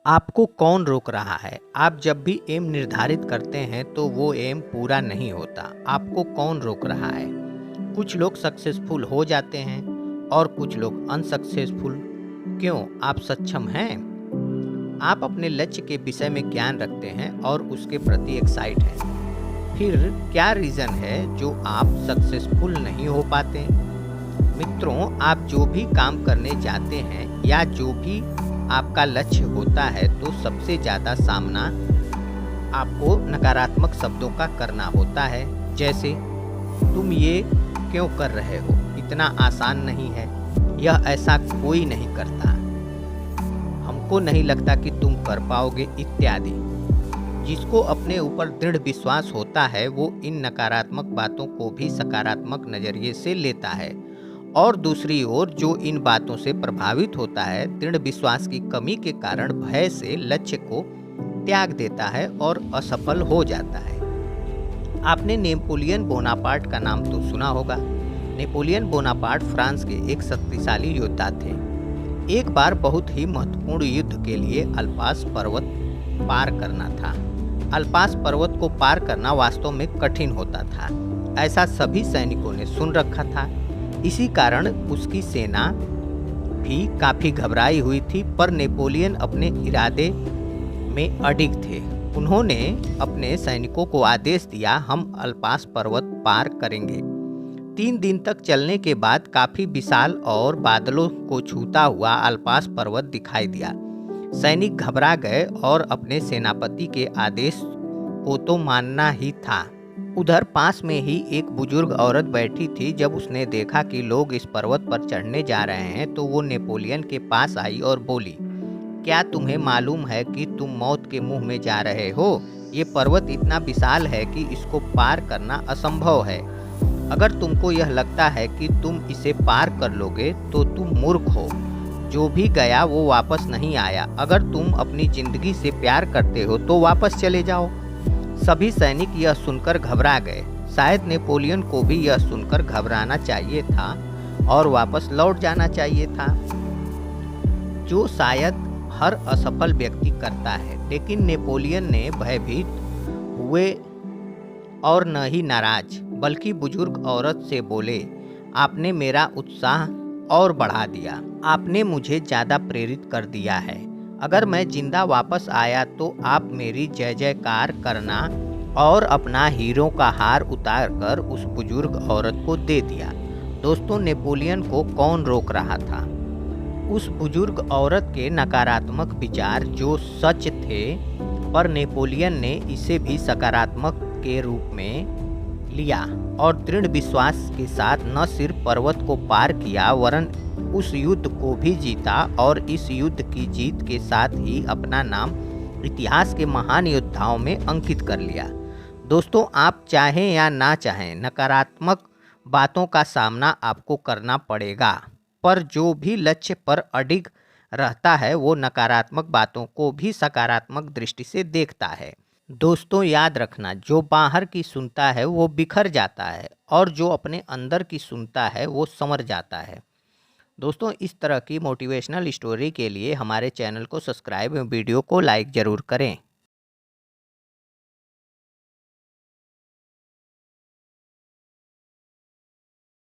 आपको कौन रोक रहा है? आप जब भी एम निर्धारित करते हैं तो वो एम पूरा नहीं होता। आपको कौन रोक रहा है? कुछ लोग सक्सेसफुल हो जाते हैं और कुछ लोग अनसक्सेसफुल। क्यों? आप सक्षम हैं? आप अपने लक्ष्य के विषय में ज्ञान रखते हैं और उसके प्रति एक्साइट हैं। फिर क्या रीज़न है जो आप सक्सेसफुल नहीं हो पाते? मित्रों, आप जो भी काम करने जाते हैं या जो भी आपका लक्ष्य होता है तो सबसे ज़्यादा सामना आपको नकारात्मक शब्दों का करना होता है। जैसे, तुम ये क्यों कर रहे हो? इतना आसान नहीं है, यह ऐसा कोई नहीं करता, हमको नहीं लगता कि तुम कर पाओगे, इत्यादि। जिसको अपने ऊपर दृढ़ विश्वास होता है वो इन नकारात्मक बातों को भी सकारात्मक नज़रिए से लेता है, और दूसरी ओर जो इन बातों से प्रभावित होता है, दृढ़ विश्वास की कमी के कारण भय से लक्ष्य को त्याग देता है और असफल हो जाता है। आपने नेपोलियन बोनापार्ट का नाम तो सुना होगा। नेपोलियन बोनापार्ट फ्रांस के एक शक्तिशाली योद्धा थे। एक बार बहुत ही महत्वपूर्ण युद्ध के लिए अल्पास पर्वत पार करना था। अल्पास पर्वत को पार करना वास्तव में कठिन होता था, ऐसा सभी सैनिकों ने सुन रखा था। इसी कारण उसकी सेना भी काफ़ी घबराई हुई थी, पर नेपोलियन अपने इरादे में अडिग थे। उन्होंने अपने सैनिकों को आदेश दिया, हम अल्पास पर्वत पार करेंगे। 3 दिन तक चलने के बाद काफ़ी विशाल और बादलों को छूता हुआ अल्पास पर्वत दिखाई दिया। सैनिक घबरा गए और अपने सेनापति के आदेश को तो मानना ही था। उधर पास में ही एक बुजुर्ग औरत बैठी थी। जब उसने देखा कि लोग इस पर्वत पर चढ़ने जा रहे हैं तो वो नेपोलियन के पास आई और बोली, क्या तुम्हें मालूम है कि तुम मौत के मुंह में जा रहे हो? ये पर्वत इतना विशाल है कि इसको पार करना असंभव है। अगर तुमको यह लगता है कि तुम इसे पार कर लोगे तो तुम मूर्ख हो। जो भी गया वो वापस नहीं आया। अगर तुम अपनी जिंदगी से प्यार करते हो तो वापस चले जाओ। सभी सैनिक यह सुनकर घबरा गए। शायद नेपोलियन को भी यह सुनकर घबराना चाहिए था और वापस लौट जाना चाहिए था, जो शायद हर असफल व्यक्ति करता है। लेकिन नेपोलियन ने भयभीत हुए और न ही नाराज, बल्कि बुजुर्ग औरत से बोले, आपने मेरा उत्साह और बढ़ा दिया, आपने मुझे ज़्यादा प्रेरित कर दिया है। अगर मैं जिंदा वापस आया तो आप मेरी जय जयकार करना। और अपना हीरो का हार उतारकर उस बुजुर्ग औरत को दे दिया। दोस्तों, नेपोलियन को कौन रोक रहा था? उस बुजुर्ग औरत के नकारात्मक विचार जो सच थे, पर नेपोलियन ने इसे भी सकारात्मक के रूप में लिया और दृढ़ विश्वास के साथ न सिर्फ पर्वत को पार किया वरन उस युद्ध को भी जीता, और इस युद्ध की जीत के साथ ही अपना नाम इतिहास के महान योद्धाओं में अंकित कर लिया। दोस्तों, आप चाहें या ना चाहें, नकारात्मक बातों का सामना आपको करना पड़ेगा, पर जो भी लक्ष्य पर अडिग रहता है वो नकारात्मक बातों को भी सकारात्मक दृष्टि से देखता है। दोस्तों, याद रखना, जो बाहर की सुनता है वो बिखर जाता है और जो अपने अंदर की सुनता है वो संवर जाता है। दोस्तों, इस तरह की मोटिवेशनल स्टोरी के लिए हमारे चैनल को सब्सक्राइब एवं वीडियो को लाइक ज़रूर करें।